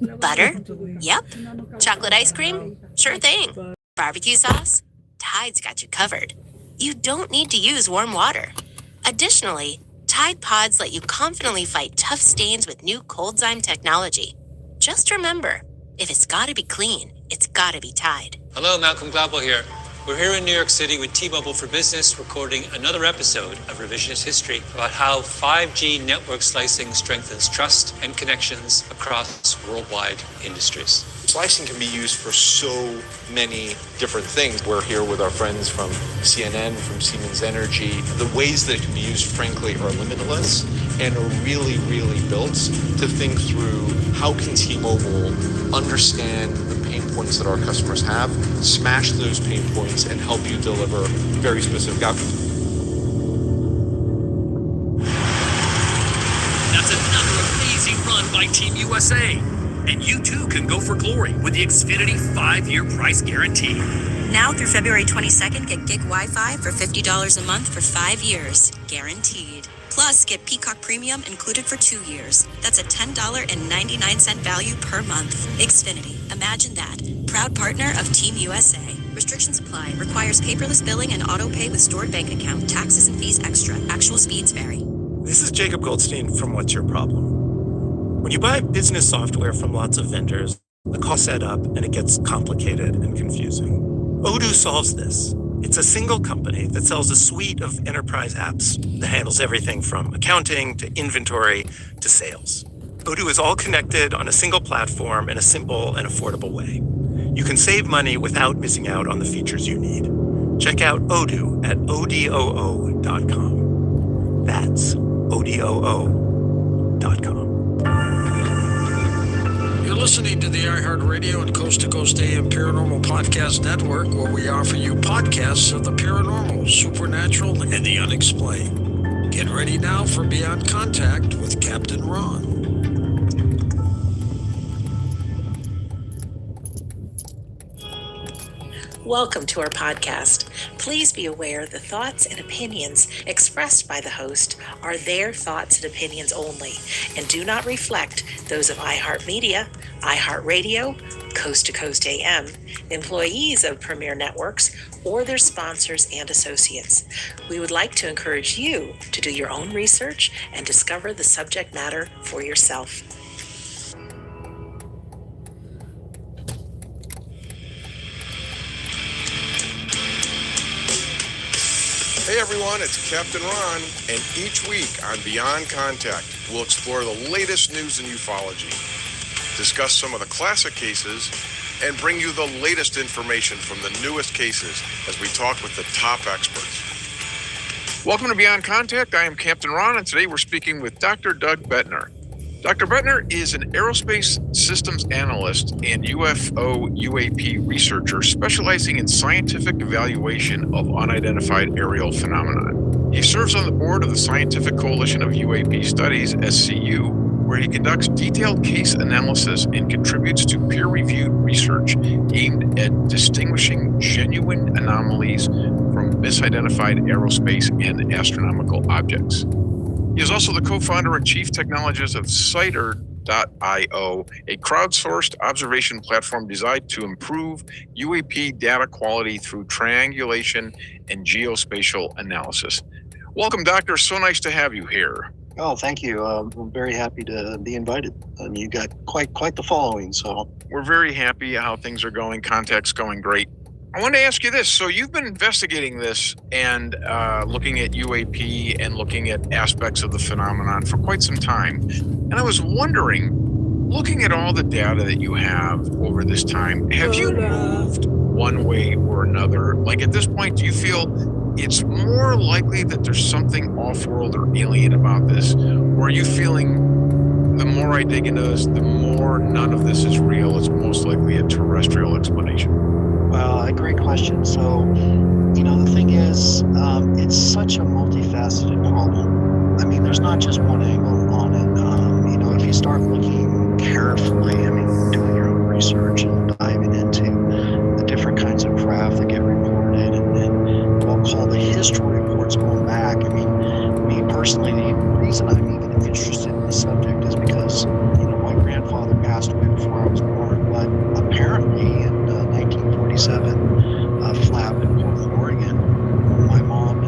Butter? Yep. Chocolate ice cream? Sure thing. Barbecue sauce? Tide's got you covered. You don't need to use warm water. Additionally, Tide Pods let you confidently fight tough stains with new ColdZyme technology. Just remember, if it's gotta be clean, it's gotta be Tide. Hello, Malcolm Gladwell here. We're here in New York City with T-Mobile for Business, recording another episode of Revisionist History about how 5G network slicing strengthens trust and connections across worldwide industries. Slicing can be used for so many different things. We're here with our friends from CNN, from Siemens Energy. The ways that it can be used, frankly, are limitless and are really, really built to think through how can T-Mobile understand the pain points that our customers have, smash those pain points, and help you deliver very specific outcomes. That's another amazing run by Team USA. And you too can go for glory with the Xfinity 5-year price guarantee. Now through February 22nd, get gig Wi-Fi for $50 a month for 5 years, guaranteed. Plus, get Peacock Premium included for 2 years. That's a $10.99 value per month. Xfinity, imagine that. Proud partner of Team USA. Restrictions apply. Requires paperless billing and auto pay with stored bank account. Taxes and fees extra. Actual speeds vary. This is Jacob Goldstein from What's Your Problem? When you buy business software from lots of vendors, the costs add up and it gets complicated and confusing. Odoo solves this. It's a single company that sells a suite of enterprise apps that handles everything from accounting to inventory to sales. Odoo is all connected on a single platform in a simple and affordable way. You can save money without missing out on the features you need. Check out Odoo at odoo.com. That's odoo.com. You're listening to the iHeartRadio and Coast to Coast AM Paranormal Podcast Network, where we offer you podcasts of the paranormal, supernatural, and the unexplained. Get ready now for Beyond Contact with Captain Ron. Welcome to our podcast. Please be aware the thoughts and opinions expressed by the host are their thoughts and opinions only and do not reflect those of iHeartMedia, iHeartRadio, Coast to Coast AM, employees of Premier Networks, or their sponsors and associates. We would like to encourage you to do your own research and discover the subject matter for yourself. Hey everyone, it's Captain Ron, and each week on Beyond Contact, we'll explore the latest news in ufology, discuss some of the classic cases, and bring you the latest information from the newest cases as we talk with the top experts. Welcome to Beyond Contact. I am Captain Ron, and today we're speaking with Dr. Doug Bettner. Dr. Bettner is an aerospace systems analyst and UFO UAP researcher specializing in scientific evaluation of unidentified aerial phenomenon. He serves on the board of the Scientific Coalition of UAP Studies, SCU, where he conducts detailed case analysis and contributes to peer-reviewed research aimed at distinguishing genuine anomalies from misidentified aerospace and astronomical objects. He is also the co-founder and chief technologist of Cider.io, a crowdsourced observation platform designed to improve UAP data quality through triangulation and geospatial analysis. Welcome, Doctor. So nice to have you here. Oh, thank you. I'm very happy to be invited. And you got quite the following. So we're very happy how things are going. Contact's going great. I want to ask you this. So you've been investigating this and looking at UAP and looking at aspects of the phenomenon for quite some time. And I was wondering, looking at all the data that you have over this time, have you moved one way or another? Like at this point, do you feel it's more likely that there's something off-world or alien about this? Or are you feeling the more I dig into this, the more none of this is real, it's most likely a terrestrial explanation? Well, a great question. So, the thing is, it's such a multifaceted problem. I mean, there's not just one angle on it. If you start looking carefully, doing your own research and diving into the different kinds of craft that get reported and what I'll call the history reports going back. Me personally, the reason I'm even interested in the subject is because, my grandfather passed away before I was born. But apparently in 1947, flat in Portland, Oregon, my mom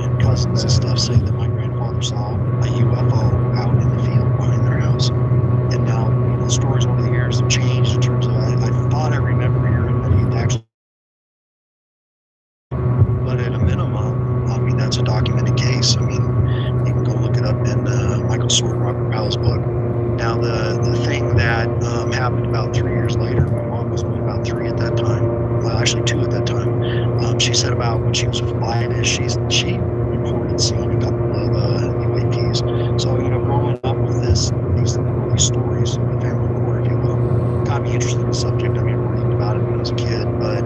and cousins and stuff say that my grandfather saw a UFO out in the field behind their house. And now, the stories over the years have changed in terms of, I thought I remember hearing that he actually, but at a minimum, I mean, that's a documented case. I mean, you can go look it up in Michael Sword, Robert Powell's book. Now, the thing that happened about 3 years later, my mom was only about 3 at that time. Well, actually 2 at that time. She said about when she was with Linus, she reported seeing a couple of UAPs. So, growing up with these early stories, the family lore, if you will, got me interested in the subject. I mean, reading about it when I was a kid, but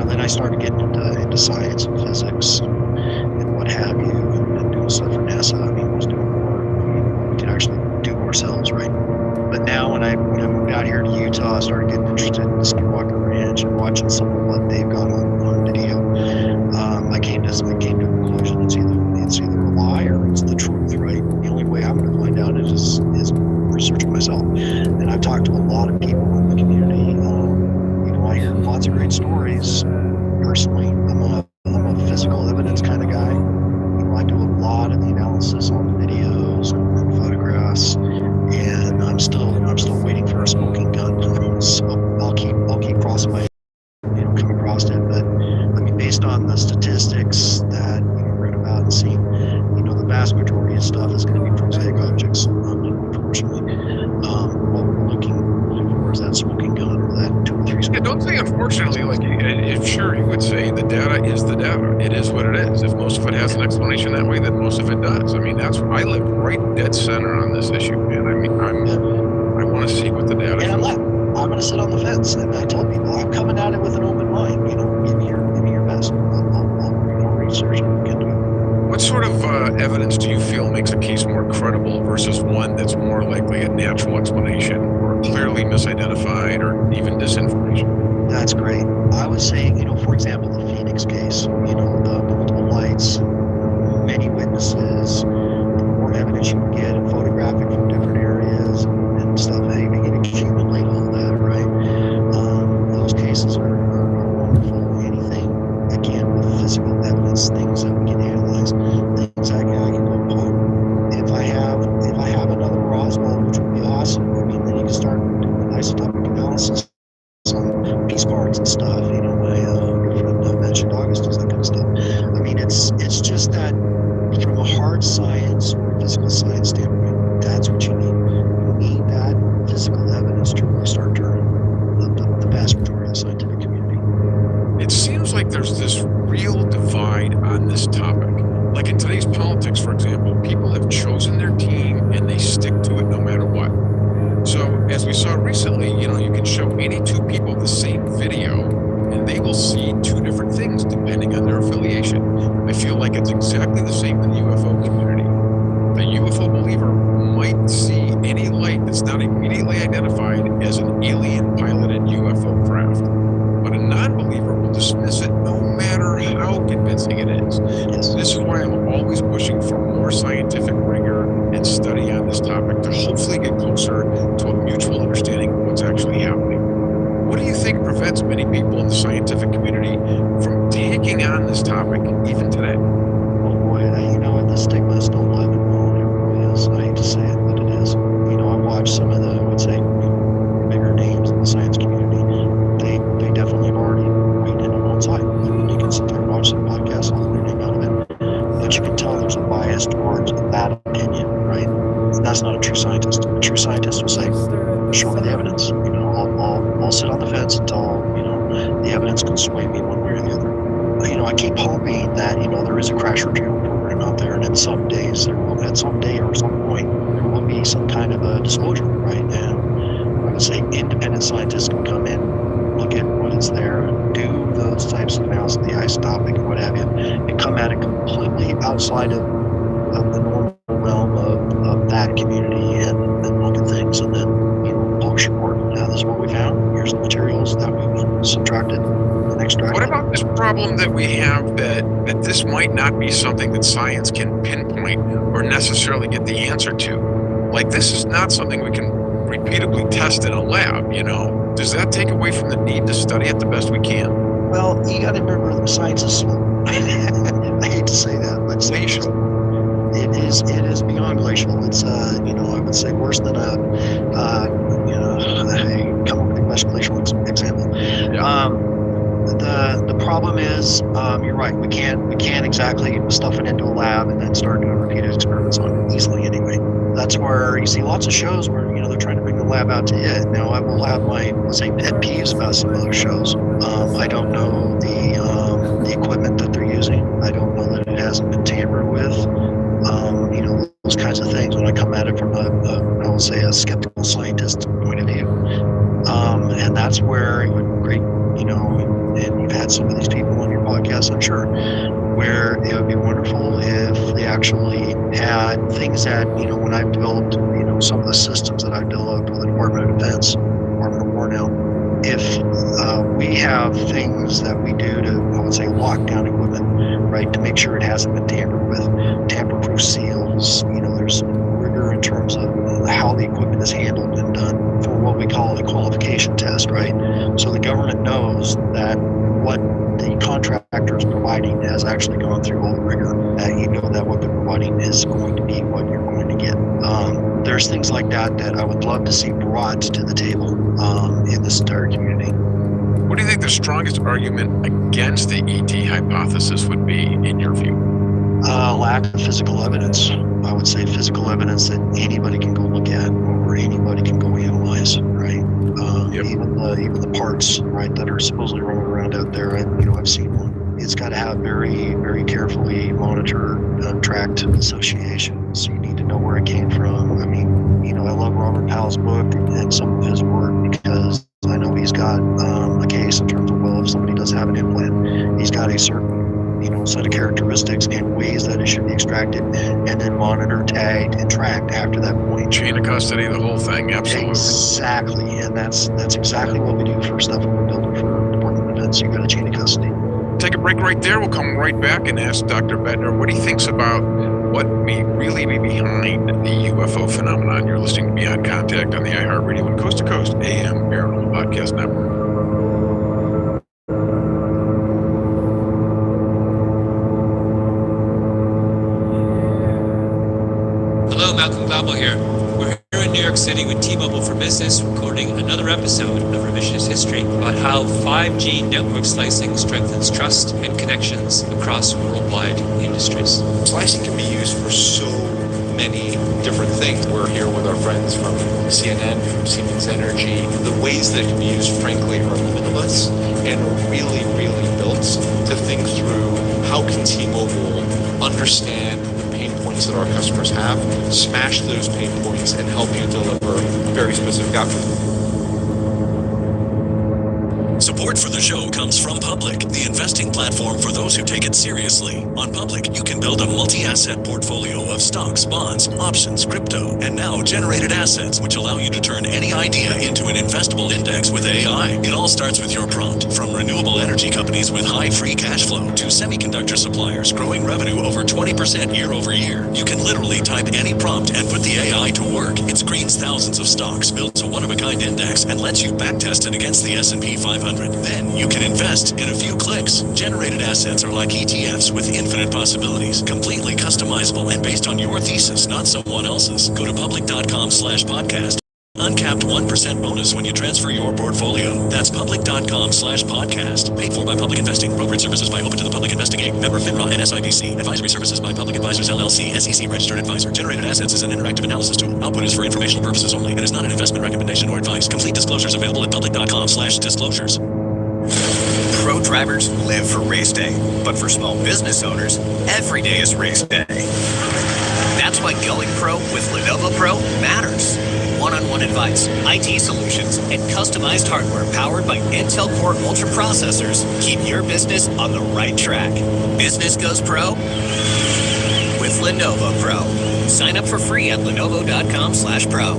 then I started getting into science and physics and what have you, and doing stuff for NASA. I mean, I was doing more. We could actually do ourselves, right? But now when I moved out here to Utah, I started getting interested in the Skinwalker Ranch and watching some of what they've got on video. I came to a conclusion: it's either a lie or it's the truth, right? The only way I'm going to find out is researching myself. And I've talked to a lot of people in the community. I hear lots of great stories. Personally, I'm a physical evidence kind of guy. I do a lot of the analysis on the videos and photographs, and I'm still waiting for a smoking gun. So I'll keep crossing my, come across it. But I mean, based on the statistics that I've read about and seen, the vast majority of stuff is going to be prosaic objects. Unfortunately, what we're looking for is that smoking gun or that 2 or 3. Yeah, don't say unfortunately. Like, if sure, you would say the data is the data. It is what it is. If most of it has an explanation that way, then most of it does. I mean, that's I live right dead center on this issue, man. I mean, I want to see what the data. And I'm going to sit on the fence, and I tell people I'm coming at it with an open mind. Give me your best. I'll research and look into it. What sort of evidence do you feel makes a case more credible versus one that's more likely a natural explanation or clearly misidentified or even disinformation? That's great. I would say, for example, the Phoenix case, the multiple lights, many witnesses, the more evidence you can get and photographic from different areas and stuff, you can accumulate all that, right? Those cases are wonderful. Anything, again, with physical evidence, things that we can analyze, things I can go upon. If I have another Roswell, which would be awesome, I mean, then you can start doing an isotopic analysis on piece parts and stuff. My good friend mentioned August does that kind of stuff. I mean, it's just that from a hard science or physical science standpoint, that's what you need. You need that physical evidence to really start turning the vast majority of the scientific community. It seems like there's this real divide on this topic. Like in today's politics, for example, people have chosen their team and they stick to it no matter what. So as we saw recently, you can show 82 people the same video and they will see 2 different things depending on their affiliation. I feel like it's exactly the same in the UFO community. A UFO believer might see any light that's not immediately identified as an alien piloted UFO craft. But a non-believer will dismiss it no matter how convincing it is. Yes. This is why I'm always pushing for more scientific rigor and study on this topic to hopefully get closer to a mutual understanding of what's actually happening. What do you think prevents many people in the scientific community from taking on this topic even today? Oh boy, the stigma is still alive and well. It really is. I hate to say it, but it is. I watch some of the, I would say, bigger names in the science community. They definitely have already weighed in on one side. I mean, you can sit there and watch some podcasts, all their name out of it, but you can tell there's a bias towards that opinion, right? And that's not a true scientist. A true scientist will say, show me the evidence. I'll sit on the fence until, the evidence can sway me one way or the other. I keep hoping that, there is a crash retrieval program out there, and at some day or some point, there will be some kind of a disclosure, right? And I would say independent scientists can come in, look at what is there, do those types of analysis, the isotopic and what have you, and come at it completely outside of the normal realm of that community and look at things and then, publish a report. Now, this is what we found. Here's the materials that we've subtracted and extracted. What about this problem that we have that this might not be something that science can pinpoint or necessarily get the answer to? Like, this is not something we can repeatedly test in a lab, does that take away from the need to study it the best we can? Well, you got to remember science is slow. I hate to say that, but Glacial. it is beyond glacial. It's I would say worse than a come up with a less glacial example. Yeah. The problem is, you're right. We can't exactly stuff it into a lab and then start doing repeated experiments on it easily. Anyway, that's where you see lots of shows where they're trying to bring the lab out to it. Now, I will have my, let's say, pet peeves about some other shows. I don't know the equipment that they're using. I don't know that it hasn't been tampered with. Those kinds of things. When I come at it from I will say, a skeptical scientist point of view, and that's where it would be great. And you've had some of these people on your podcast, I'm sure, where it would be wonderful if they actually had things that, when I've developed, some of the systems that I've developed with the Department of Defense, Department of War now, if we have things that we do to, I would say, lock down equipment, right, to make sure it hasn't been tampered with, tamper-proof seals, there's rigor in terms of how the equipment is handled and done for what we call a qualification test, right? So the government knows that what the contractor is providing has actually gone through all the rigor, that that what they're providing is going to be what you're going to get. There's things like that I would love to see brought to the table in this entire community. What do you think the strongest argument against the ET hypothesis would be, in your view? Lack of physical evidence. I would say physical evidence that anybody can go look at or anybody can go analyze, right? Yep. Even the parts, right, that are supposedly running around out there. I've seen one. It's got to have very, very carefully monitored, tracked associations. So you need to know where it came from. I mean, I love Robert Powell's book and some of his work because I know he's got a case in terms of, well, if somebody does have an implant, he's got a certain set of characteristics and ways that it should be extracted and then monitored, tagged, and tracked after that point. Chain of custody, the whole thing, absolutely. Exactly, and that's exactly what we do for stuff we're building for Department of Defense. You've got a chain of custody. Take a break right there. We'll come right back and ask Dr. Bettner what he thinks about what may really be behind the UFO phenomenon. You're listening to Beyond Contact on the iHeartRadio and Coast to Coast AM Paranormal Podcast Network. Hello, Malcolm Gladwell here. We're here in New York City with T-Mobile for Business, recording another episode of Revisionist History about how 5G network slicing strengthens trust and connections across worldwide industries. Slicing can be used for so many different things. We're here with our friends from CNN, from Siemens Energy. The ways that it can be used, frankly, are limitless and are really, really built to think through how can T-Mobile understand that our customers have, smash those pain points, and help you deliver very specific outcomes. Support for the show comes from Public, the investing platform for those who take it seriously. On Public, you can build a multi-asset portfolio of stocks, bonds, options, crypto, and now generated assets, which allow you to turn any idea into an investable index with AI. It all starts with your prompt, from renewable energy companies with high free cash flow to semiconductor suppliers growing revenue over 20% year over year. You can literally type any prompt and put the AI to work. It screens thousands of stocks, builds a one-of-a-kind index, and lets you backtest it against the S&P 500. Then you can invest in a few clicks. Generated assets are like ETFs with infinite possibilities, completely customizable and based on your thesis, not someone else's. Go to public.com/podcast. Uncapped 1% bonus when you transfer your portfolio. That's public.com/podcast. Paid for by Public Investing. Brokerage services by Open to the Public Investing Inc. Member FINRA and SIPC. Advisory services by Public Advisors LLC. SEC registered advisor. Generated assets is an interactive analysis tool. Output is for informational purposes only and is not an investment recommendation or advice. Complete disclosures available at public.com/disclosures. Pro drivers live for race day, but for small business owners, every day is race day. That's why going pro with Lenovo Pro matters. One-on-one advice, IT solutions, and customized hardware powered by Intel Core Ultra processors keep your business on the right track. Business goes pro with Lenovo Pro. Sign up for free at lenovo.com/pro.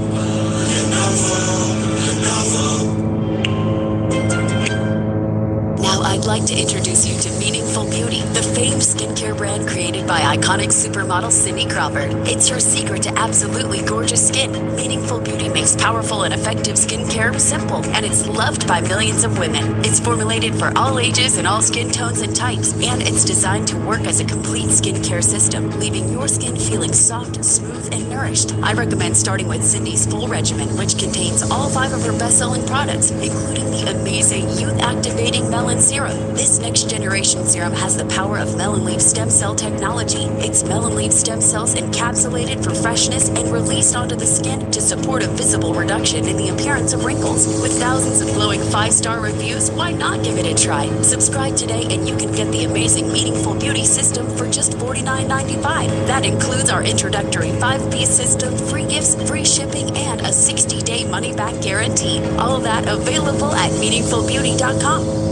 Now I like to introduce you to Meaningful Beauty, the famed skincare brand created by iconic supermodel Cindy Crawford. It's your secret to absolutely gorgeous skin. Meaningful Beauty makes powerful and effective skincare simple, and it's loved by millions of women. It's formulated for all ages and all skin tones and types, and it's designed to work as a complete skincare system, leaving your skin feeling soft, smooth, and nourished. I recommend starting with Cindy's full regimen, which contains all 5 of her best-selling products, including the amazing youth-activating Melon Serum. This next-generation serum has the power of Melon Leaf stem cell technology. It's Melon Leaf stem cells encapsulated for freshness and released onto the skin to support a visible reduction in the appearance of wrinkles. With thousands of glowing 5-star reviews, why not give it a try? Subscribe today and you can get the amazing Meaningful Beauty system for just $49.95. That includes our introductory 5-piece system, free gifts, free shipping, and a 60-day money-back guarantee. All of that available at meaningfulbeauty.com.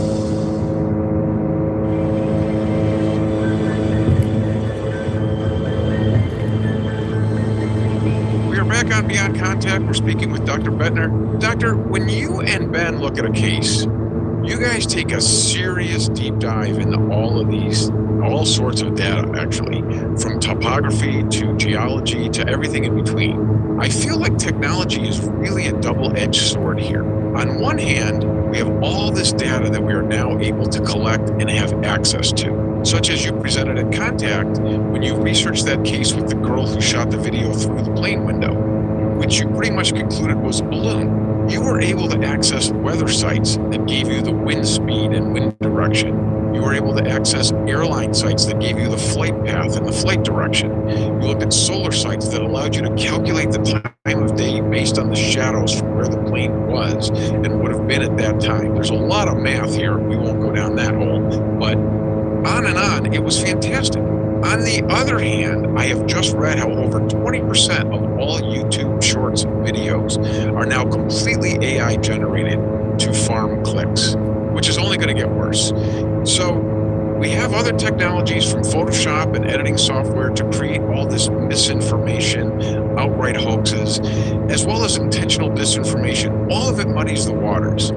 We are back on Beyond Contact. We're speaking with Dr. Bettner. Doctor, when you and Ben look at a case, you guys take a serious deep dive into all sorts of data, actually, from topography to geology to everything in between. I feel like technology is really a double-edged sword here. On one hand, we have all this data that we are now able to collect and have access to, such as you presented at Contact when you researched that case with the girl who shot the video through the plane window, which you pretty much concluded was a balloon. You were able to access weather sites that gave you the wind speed and wind direction. You were able to access airline sites that gave you the flight path and the flight direction. You looked at solar sites that allowed you to calculate the time of day based on the shadows from where the plane was and would have been at that time. There's a lot of math here. We won't go down that hole, but on and on, it was fantastic. On the other hand, I have just read how over 20% of all YouTube shorts and videos are now completely AI generated to farm clicks, which is only going to get worse. So we have other technologies from Photoshop and editing software to create all this misinformation, outright hoaxes, as well as intentional disinformation. All of it muddies the waters.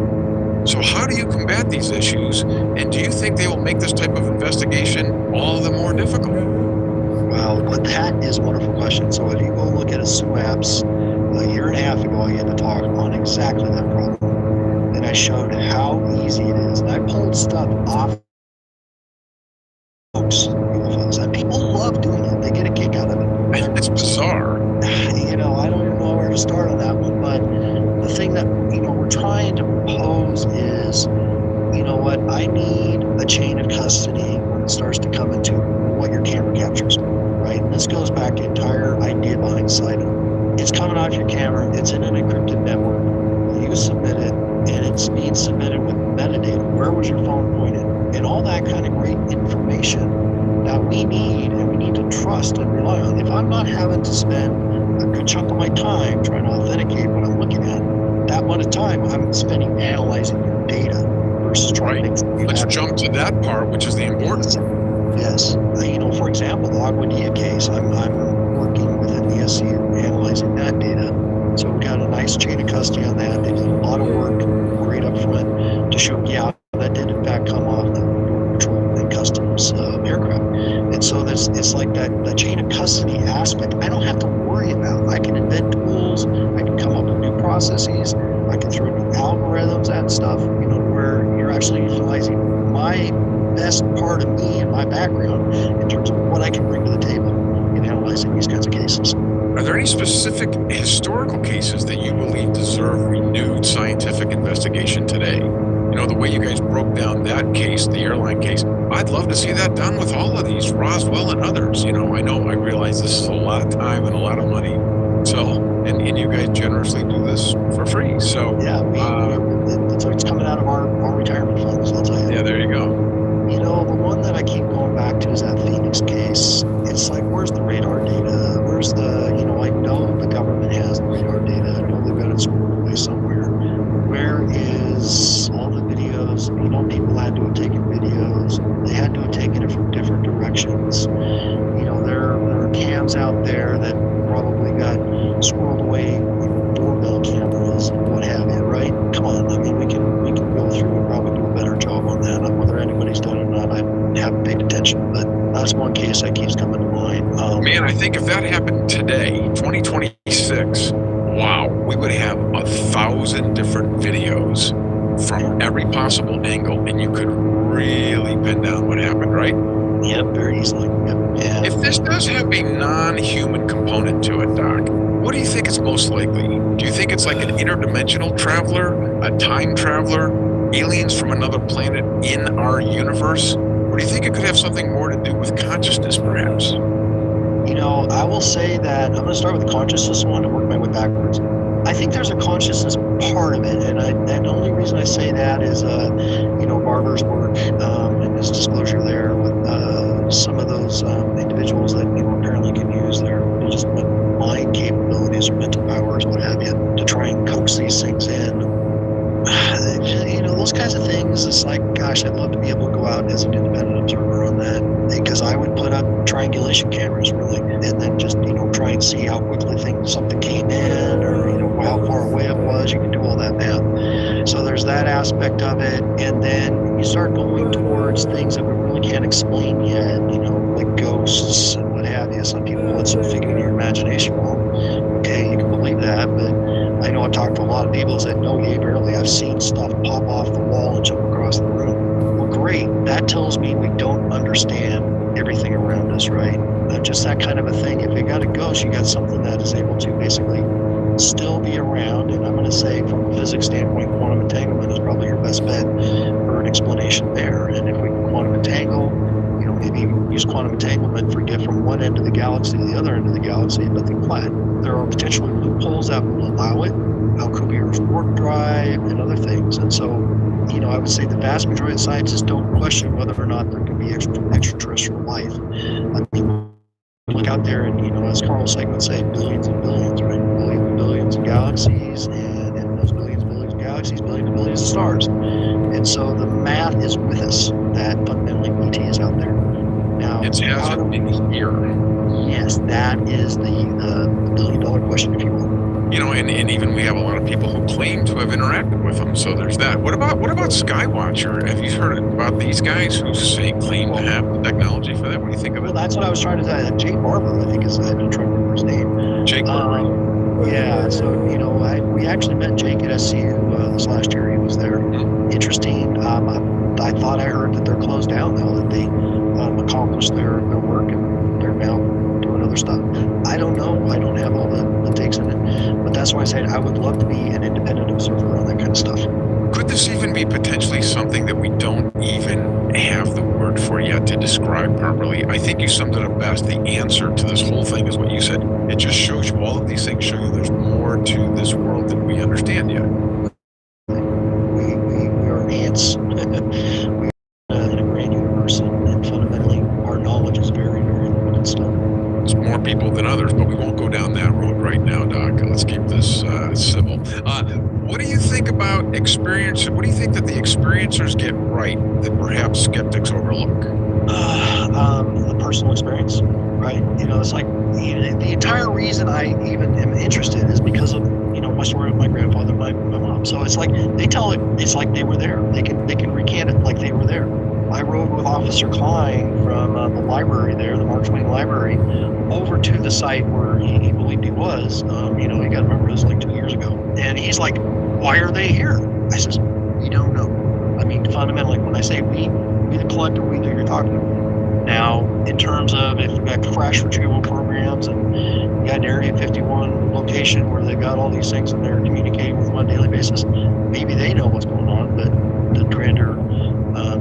So how do you combat these issues? And do you think they will make this type of investigation all the more difficult? Well, that is a wonderful question. So if you go look at a SUAPS a year and a half ago, I had to talk on exactly that problem. And I showed how easy it is. And I pulled stuff off UFOs. And people love doing it. They get a kick out of it. It's bizarre. You know, I don't even know where to start on that one. But the thing that, we're trying to propose is, I need a chain of custody when it starts to come into what your camera captures, right? And this goes back to the entire idea behind SIDO. It's coming off your camera. It's in an encrypted network. You submit it, and it's being submitted with metadata. Where was your phone pointed? And all that kind of great information that we need, and we need to trust and rely on. If I'm not having to spend a good chunk of my time trying to authenticate what I'm looking at, that amount of time I'm spending analyzing your data versus trying to... Let's jump to that part, which is the important. Yes. For example, the Aguadilla case, I'm working with an ESC analyzing that data. So we got a nice chain of custody on that. They did a lot of work right up front to show, that did in fact come off the Border Patrol and Customs aircraft. And so it's like that chain of custody aspect. I don't have to worry about. I can invent tools. I can come up with new processes. I can throw new algorithms at stuff, where you're actually utilizing my best part of me and my background in terms of what I can bring to the table in analyzing these kinds of cases. Are there any specific historical cases that you believe deserve renewed scientific investigation today? The way you guys broke down that case, the airline case, I'd love to see that done with all of these, Roswell and others. I realize this is a lot of time and a lot of money. So, and you guys generously do this for free. So, it's coming out of our retirement funds, I'll tell you. Yeah, there you go. The one that I keep going back to is that Phoenix case. It's like, where's the radar data? Where's the, I know the government has the radar data. I know they've got it stored away somewhere. Where is all the videos? People had to have taken videos. They had to have taken it from different directions. There are cams out there that probably got squirreled away, doorbell cameras and what have you, right? Come on, we can go through and probably do a better job on that. Whether any that's one case that keeps coming to mind. Man, I think if that happened today, 2026, wow, we would have 1,000 different videos from every possible angle, and you could really pin down what happened, right? Yep, very easily. Yep. Yeah. If this does have a non-human component to it, Doc, what do you think it's most likely? Do you think it's like an interdimensional traveler, a time traveler, aliens from another planet in our universe? Or do you think it could have something more to do with consciousness, perhaps? You know, I will say that I'm going to start with the consciousness one and work my way backwards. I think there's a consciousness part of it, and the only reason I say that is, you know, Barber's work and his disclosure there with some of those individuals that, you know, apparently can use their just mind capabilities or mental powers, what have you, to try and coax these things in. You know, those kinds of things, it's like, gosh, I'd love to be able to go out as an independent observer on that, because I would put up triangulation cameras, really, and then just, you know, try and see how quickly something came in, or, you know, how far away it was. You can do all that math. So there's that aspect of it, and then you start going towards things that we really can't explain yet, you know, like ghosts and what have you. Some people, it's a figure of your imagination. Well, okay, you can believe that, but I know I've talked to a lot of people that said, no, yay, barely. I've seen stuff pop off the wall and jump across the room. Well, great. That tells me we don't understand everything around us, right? Just that kind of a thing. If you got a ghost, you got something that is able to basically still be around. And I'm going to say, from a physics standpoint, quantum entanglement is probably your best bet for an explanation there. And if we can quantum entangle, you know, maybe use quantum entanglement for get from one end of the galaxy to the other end of the galaxy, but think flat. There are potentially loopholes that will allow it. How Kubier's warp drive and other things. And so, you know, I would say the vast majority of scientists don't question whether or not there can be extraterrestrial life. I mean, look out there and, you know, as Carl Sagan would say, billions and billions, right? Billions and billions of galaxies, and in those billions and billions of galaxies, billions and billions of stars. And so the math is with us that fundamentally ET is out there. Now, it's as in here. Yes, that is the billion-dollar question, if you will. You know, and even we have a lot of people who claim to have interacted with them. So there's that. What about Skywatcher? Have you heard about these guys who claim to have the technology for that? What do you think of it? Well, that's what I was trying to say. Jake Barber, I think is, I'm trying to remember his name. Jake Barber. Yeah. So, you know, we actually met Jake at SCU this last year. He was there. Mm-hmm. Interesting. I thought I heard that they're closed down now, that they accomplished their work and they're now doing other stuff. I don't know. I don't have all the takes in it. But that's why I said I would love to be an independent observer on that kind of stuff. Could this even be potentially something that we don't even have the word for yet to describe properly? I think you summed it up best. The answer to this whole thing is what you said. It just shows you, all of these things show you there's more to this world than we understand yet. We are ants. We are in a grand universe, and fundamentally our knowledge is very, very limited still. It's more people than others, but we won't go down that road right now, Doc. Let's keep this civil. What do you think about experience? What do you think that the experiencers get right that perhaps skeptics overlook? The personal experience, right? You know, it's like, you know, the entire reason I even am interested is because of, you know, my story with my grandfather, my mom. So it's like they tell it. It's like they were there. They can recant it like they were there. I rode with Officer Klein from the library there, the Mark Twain Library, over to the site where he believed he was. You know, you got to remember, it was like 2 years ago. And he's like, why are they here? I says, you don't know. I mean, fundamentally, when I say we the collective we that you're talking about. Now, in terms of if you've got crash retrieval programs and you got an Area 51 location where they've got all these things and they're communicating with them on a daily basis, maybe they know what's going on, but the grander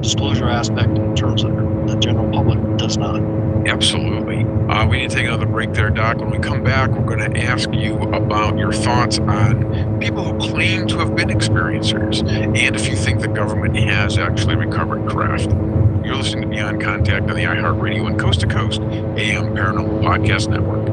disclosure aspect in terms of the general public does not. Absolutely. We need to take another break there, Doc. When we come back, we're going to ask you about your thoughts on people who claim to have been experiencers, and if you think the government has actually recovered craft. You're listening to Beyond Contact on the iHeartRadio and Coast to Coast AM Paranormal Podcast Network.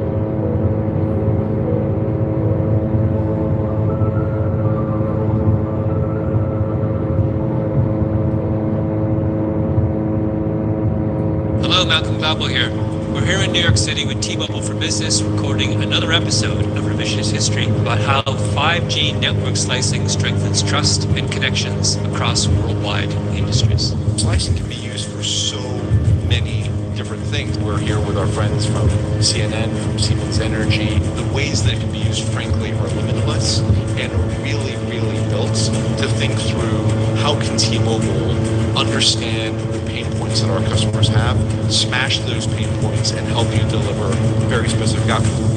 Hello, Malcolm Gladwell here. We're here in New York City with T-Mobile for Business, recording another episode of Revisionist History about how 5G network slicing strengthens trust and connections across worldwide industries. Slicing can be used for so many different things. We're here with our friends from CNN, from Siemens Energy. The ways that it can be used, frankly, are limitless and are really, really built to think through how can T-Mobile understand the pain points that our customers have, smash those pain points, and help you deliver very specific outcomes.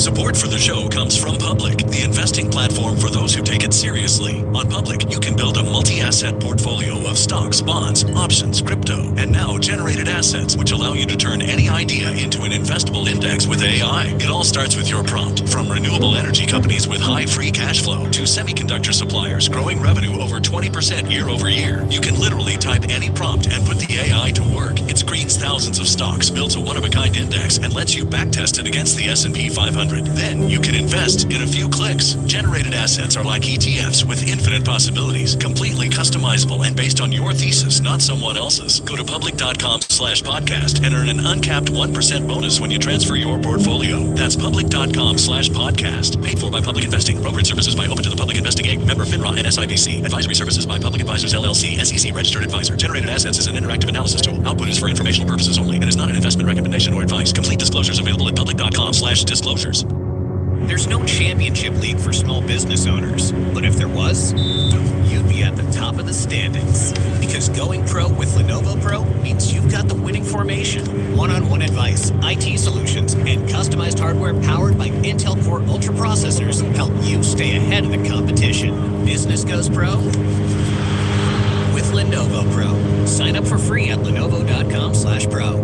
Support for the show comes from Public, the investing platform for those who take it seriously. On Public, you can build a multi-asset portfolio of stocks, bonds, options, crypto, and now generated assets, which allow you to turn any idea into an investable index with AI. It all starts with your prompt. From renewable energy companies with high free cash flow to semiconductor suppliers growing revenue over 20% year over year, you can literally type any prompt and put the AI to work. It screens thousands of stocks, builds a one-of-a-kind index, and lets you backtest it against the S&P 500. Then you can invest in a few clicks. Generated assets are like ETFs with infinite possibilities, completely customizable and based on your thesis, not someone else's. Go to public.com/podcast and earn an uncapped 1% bonus when you transfer your portfolio. That's public.com/podcast. Paid for by Public Investing. Brokerage services by Open to the Public Investing Inc. Member FINRA and SIPC. Advisory services by Public Advisors LLC, SEC registered advisor. Generated assets is an interactive analysis tool. Output is for informational purposes only and is not an investment recommendation or advice. Complete disclosures available at public.com/disclosures. There's no championship league for small business owners, but if there was, you'd be at the top of the standings. Because going pro with Lenovo Pro means you've got the winning formation. One-on-one advice, IT solutions, and customized hardware powered by Intel Core Ultra processors help you stay ahead of the competition. Business goes pro with Lenovo Pro. Sign up for free at lenovo.com/pro.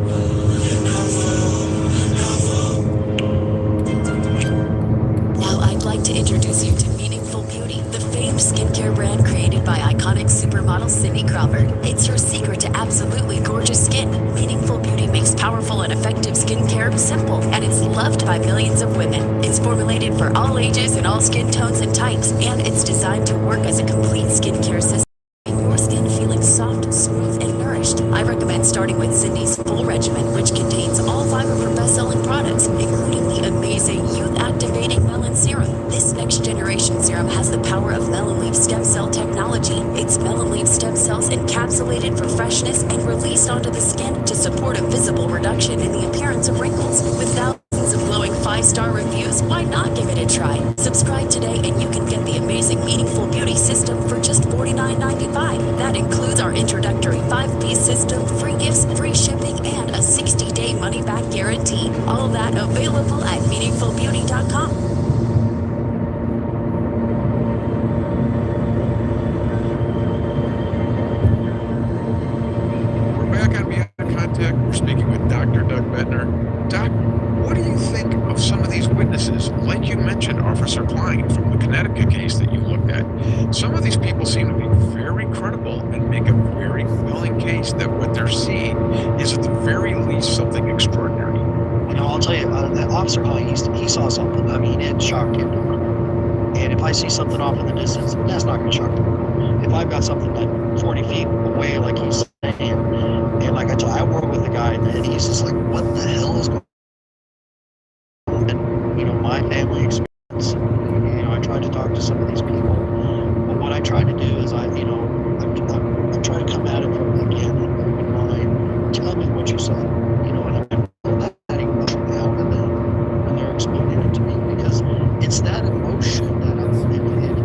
I'd like to introduce you to Meaningful Beauty, the famed skincare brand created by iconic supermodel Cindy Crawford. It's your secret to absolutely gorgeous skin. Meaningful Beauty makes powerful and effective skincare simple, and it's loved by millions of women. It's formulated for all ages and all skin tones and types, and it's designed to work as a complete skincare system. Your skin feeling soft, smooth, and nourished. I recommend starting with Cindy's full regimen, which contains all 5 of her best-selling products, including the amazing youth-activating Melon Serum. This next-generation serum has the power of Melon Leaf stem cell technology. It's Melon Leaf stem cells encapsulated for freshness and released onto the skin to support a visible reduction in the appearance of wrinkles. With thousands of glowing 5-star reviews, why not give it a try? Subscribe today and you can get the amazing Meaningful Beauty system for just $49.95. That includes our introductory 5-piece system, free gifts, free shipping, and a 60-day money-back guarantee. All of that available at meaningfulbeauty.com. We're back on Beyond Contact. We're speaking with Dr. Doug Bednar. Doc, what do you think of some of these witnesses? Like you mentioned, Officer Klein from the Connecticut case that you looked at. Some of these people seem to be very credible and make a very compelling case that what they're seeing is at the very least something extraordinary. You know, I'll tell you, that Officer Klein, he saw something. I mean, it shocked him. And if I see something off in the distance, that's not going to shock me. If I've got something like 40 feet away, like he's saying, and like I work with a guy, and he's just like, what the hell is going on? And, you know, my family experience, you know, I tried to talk to some of these people, but what I tried to do is I'm trying to come at it from, again, an open mind. Tell me what you saw, you know, and I'm letting them out of them when they're explaining it to me, because it's that emotion that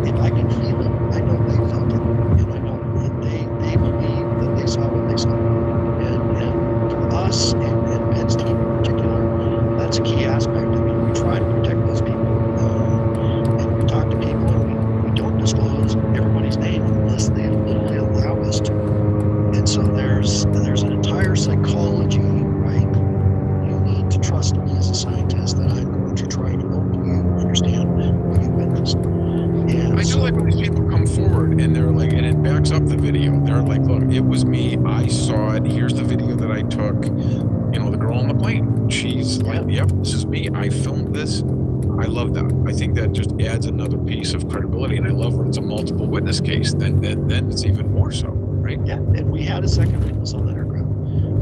if I can feel it, I know they felt it, and I know that they believe that they saw what they saw. And for us, and Penn State in particular, that's a key aspect. I mean, we try to protect those people, and we talk to people, and we don't disclose everybody's name unless they literally allow us to. And so there's an entire psychology, right? You need to trust me as a scientist that I'm going to try to help you understand what you witnessed. And I do like when these people come forward and they're like, and it backs up the video. They're like, look, it was me. I saw it. Here's the video that I took. You know, the girl on the plane. She's like, yep, this is me. I filmed this. I love that. I think that just adds another piece of credibility. And I love when it's a multiple witness case. Then it's even more so, right? Yeah, and we had a second witness on that aircraft.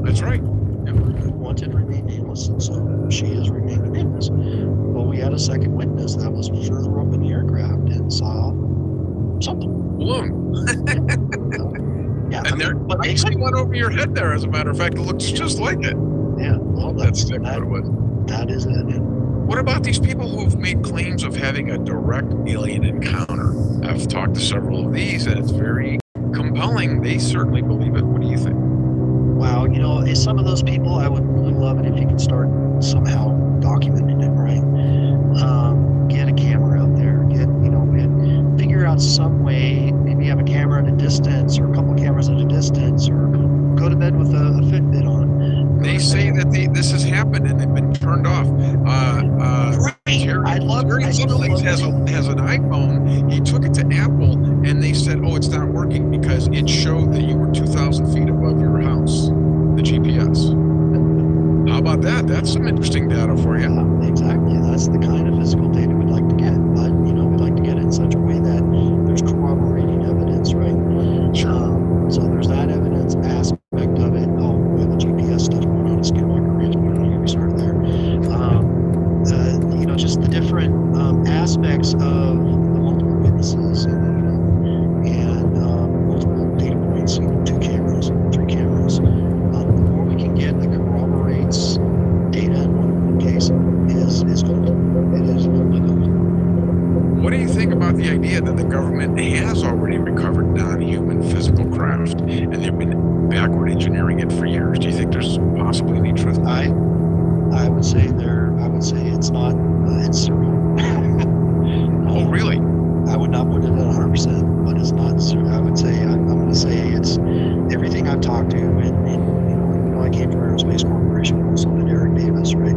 That's right. Who wanted to remain nameless, and so she is remaining nameless. Well, we had a second witness that was further up in the aircraft and saw something. Balloon. Yeah, And but I see one over your head there. As a matter of fact, it looks just like it. Yeah, well, That's what it was. that is it. What about these people who've made claims of having a direct alien encounter? I've talked to several of these, and it's very compelling. They certainly believe it. What do you think? Wow, some of those people, I would really love it if you could start somehow documenting it, right? Get a camera out there, and figure out some way, maybe have a camera at a distance or a couple of cameras at a distance, or go to bed with a Fitbit on. They say that this has happened and they've been turned off. Jerry Littlings has an iPhone. He took it to Apple and they said, "Oh, it's not working because it showed that you were 2,000 feet above your house." The GPS. How about that? That's some interesting data for you. Exactly. That's the kind of physical data we'd like to get, but we'd like to get it in such a way that there's corroborating evidence, right? So there's that evidence aspect of it. Oh, we have the GPS stuff going on at Skinwalker Ranch. We don't need to start there. Just the different aspects of the multiple witnesses and multiple data points. 2 cameras, 3 cameras. The more we can get that corroborates data in one case is gold. It is really gold. What do you think about the idea that the government has already recovered non-human physical craft and they've been backward engineering it for years? Do you think there's possibly any truth? I would say it's not. It's zero. Oh, really? I would not put it at 100%, but it's not zero. I would say I'm going to say it's everything I've talked to, and I came from Aerospace Corporation, also did Eric Davis, right?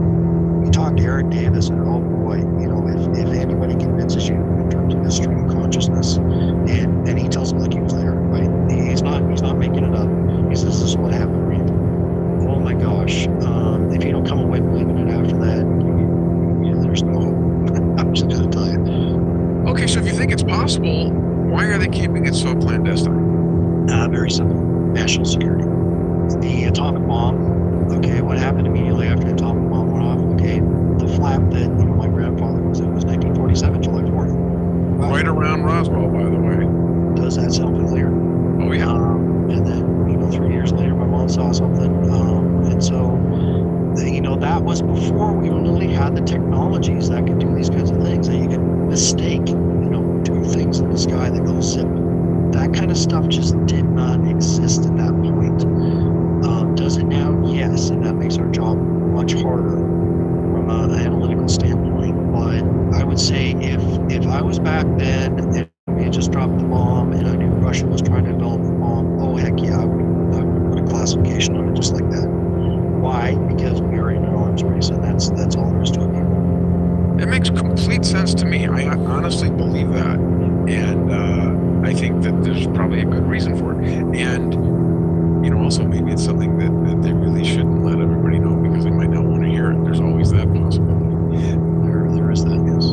You talk to Eric Davis, and oh boy, if anybody convinces you in terms of his stream of consciousness, and he tells it like he was there, right? He's not making it up. He says this is what happened, right? Oh my gosh! If you don't come away believing it after that, there's no hope. I'm just going to tell you. Okay, so if you think it's possible, why are they keeping it so clandestine? Very simple. National security. The atomic bomb. Okay, what happened immediately after the atomic bomb went off? Okay, the flap that my grandfather was in was 1947, July 4th. Right around Roswell, by the way. Does that sound familiar? Oh yeah. And then 3 years later, my mom saw something, and so. That was before we really had the technologies that could do these kinds of things, that you could mistake, 2 things in the sky that go zip. That kind of stuff just did not exist at that point. Does it now? Yes, and that makes our job much harder from an analytical standpoint. But I would say if I was back then and we had just dropped the bomb and I knew Russia was trying to develop a bomb, oh heck yeah, I would put a classification on it just like that. Why? Because we are in an arms race, and that's all there is to it. It makes complete sense to me. I honestly believe that, and I think that there's probably a good reason for it. And also maybe it's something that they really shouldn't let everybody know because they might not want to hear it. There's always that possibility. There is that, yes.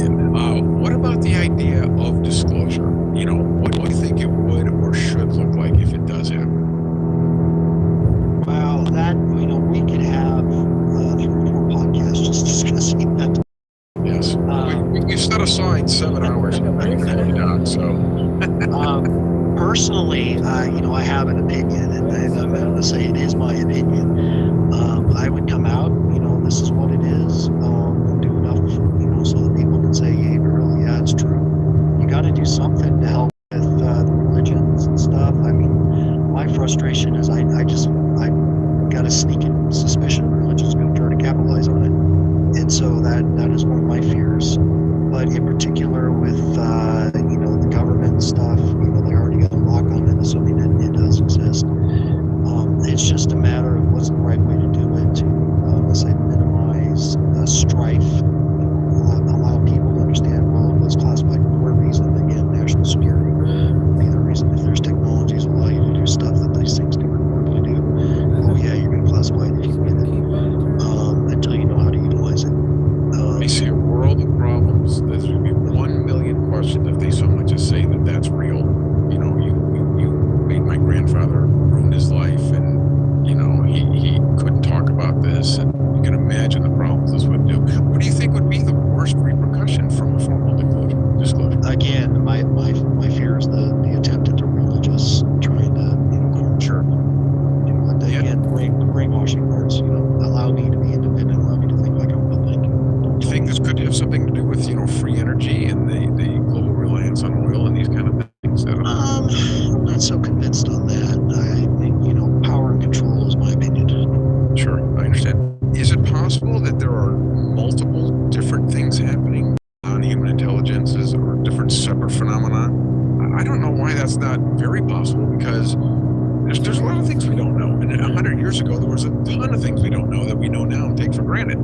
And what about the idea of disclosure? What do you think it would or should look like if it does happen? Well, that we could have 3 or 4 podcasts just discussing that. Yes, we set aside 7 hours. Personally, I have an opinion, and I'm going to say it is my opinion. I would come out, this is what it is, and do enough, so that people can say, hey, really, yeah, it's true. You got to do something to help with the religions and stuff. I mean, my frustration is I got a sneaking suspicion religion's going to try to capitalize on it, and so that is one of my fears. But in particular with the government stuff, they already got a lock on it, assuming that it does exist. It's just a matter of what's the right way to do it to, let's say, minimize strife, allow people to understand, well, it was classified for a reason. Again, national security would be the reason. If there's technologies allow you to do stuff that these things do reportedly do, oh yeah, you're going to classify it if you get it, until you know how to utilize it. I see a world of problems. There's going to be 1 million questions if they so much as say that that's real. You made my grandfather ruined his life, and he couldn't talk about this, and you can imagine the problems this would do. What do you think would be the worst repercussion from a formal disclosure? Again, my fear is the attempt at the religious trying to not so convinced on that. I think, power and control is my opinion. Sure, I understand. Is it possible that there are multiple different things happening on human intelligences or different separate phenomena? I don't know why that's not very possible, because there's a lot of things we don't know. And 100 years ago, there was a ton of things we don't know that we know now and take for granted.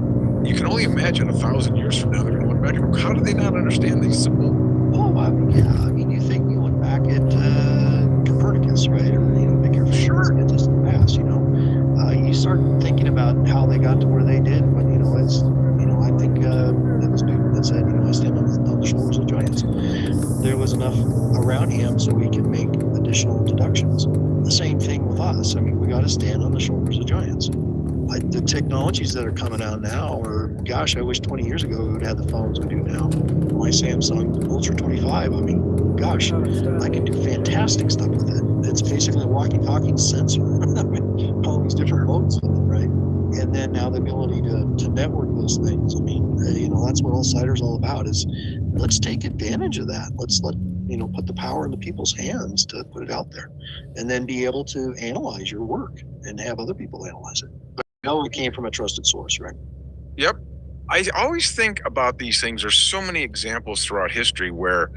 You can only imagine 1,000 years from now, they're going to look back and go, how did they not understand these simple? Oh, you think you look back at Copernicus, right? Or, pick your favorite scientist in the past, you start thinking about how they got to where they did, but, I think that was Newton that said, I stand on the shoulders of giants. There was enough around him so we could make additional deductions. The same thing with us. We got to stand on the shoulders of giants. The technologies that are coming out now are, gosh, I wish 20 years ago we would have the phones we do now. My Samsung Ultra 25, gosh, I can do fantastic stuff with it. It's basically a walkie-talkie sensor. All these different modes of it, right? And then now the ability to network those things. That's what Allsider's all about, is let's take advantage of that. Let's put the power in the people's hands to put it out there, and then be able to analyze your work and have other people analyze it. But it came from a trusted source, right? Yep. I always think about these things. There's so many examples throughout history where,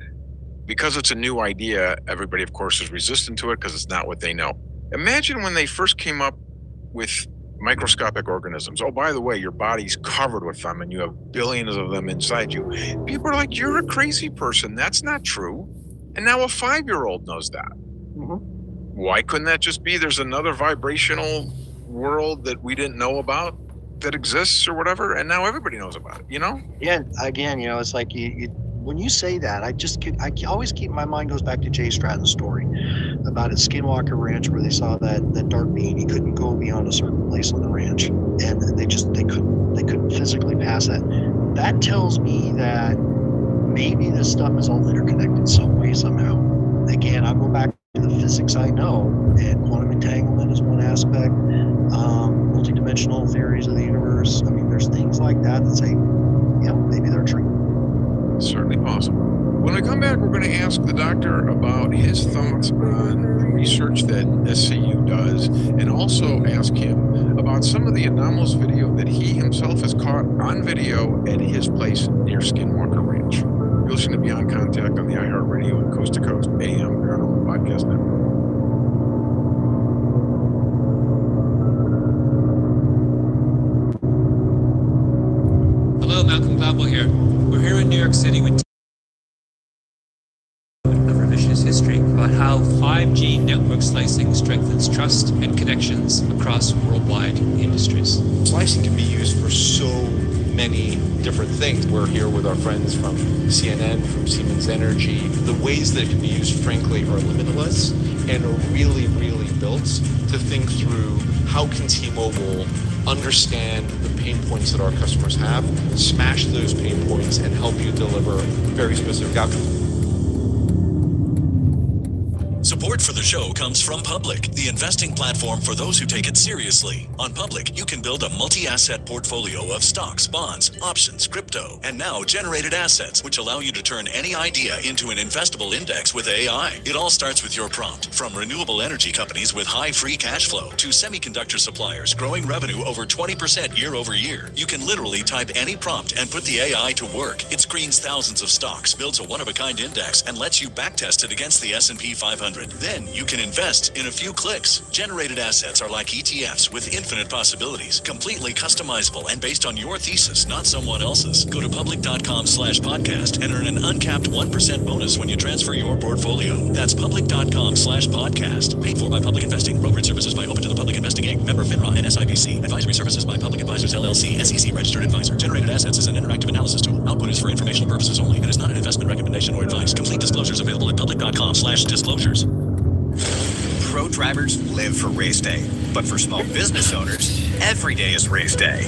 because it's a new idea, everybody, of course, is resistant to it because it's not what they know. Imagine when they first came up with microscopic organisms. Oh, by the way, your body's covered with them and you have billions of them inside you. People are like, you're a crazy person. That's not true. And now a 5-year-old knows that. Mm-hmm. Why couldn't that just be there's another vibrational world that we didn't know about that exists or whatever, and now everybody knows about it, Yeah, again, it's like you when you say that, I always keep, my mind goes back to Jay Stratton's story about at Skinwalker Ranch, where they saw that dark being. He couldn't go beyond a certain place on the ranch, and they couldn't physically pass that. That tells me that maybe this stuff is all interconnected some way, somehow. Again, I'll go back to the physics I know, and quantum entanglement is one aspect, multidimensional theories of the universe. There's things like that say, yeah, maybe they're true. Certainly possible. When we come back, we're going to ask the doctor about his thoughts on the research that SCU does, and also ask him about some of the anomalous video that he himself has caught on video at his place near Skinwalker Ranch. You're listening to Beyond Contact on the iHeartRadio and Coast to Coast AM Paranormal Podcast Network. Hello, Malcolm Gladwell here. We're here in New York City with of revisionist history about how 5G network slicing strengthens trust and connections across worldwide industries. Slicing can be used for so many different things. We're here with our friends from CNN, from Siemens Energy. The ways that it can be used, frankly, are limitless and are really, really built to think through how can T-Mobile understand the pain points that our customers have, smash those pain points, and help you deliver very specific outcomes. Support for the show comes from Public, the investing platform for those who take it seriously. On Public, you can build a multi-asset portfolio of stocks, bonds, options, crypto, and now generated assets, which allow you to turn any idea into an investable index with AI. It all starts with your prompt. From renewable energy companies with high free cash flow to semiconductor suppliers growing revenue over 20% year over year, you can literally type any prompt and put the AI to work. It screens thousands of stocks, builds a one-of-a-kind index, and lets you backtest it against the S&P 500. Then you can invest in a few clicks. Generated assets are like ETFs with infinite possibilities, completely customizable and based on your thesis, not someone else's. Go to public.com/podcast and earn an uncapped 1% bonus when you transfer your portfolio. That's public.com/podcast. Paid for by Public Investing. Brokerage services by Open to the Public Investing Inc. Member FINRA and SIPC. Advisory services by Public Advisors LLC. SEC registered advisor. Generated assets is an interactive analysis tool. Output is for informational purposes only and is not an investment recommendation or advice. Complete disclosures available at public.com/disclosures. Pro drivers live for race day, but for small business owners, every day is race day.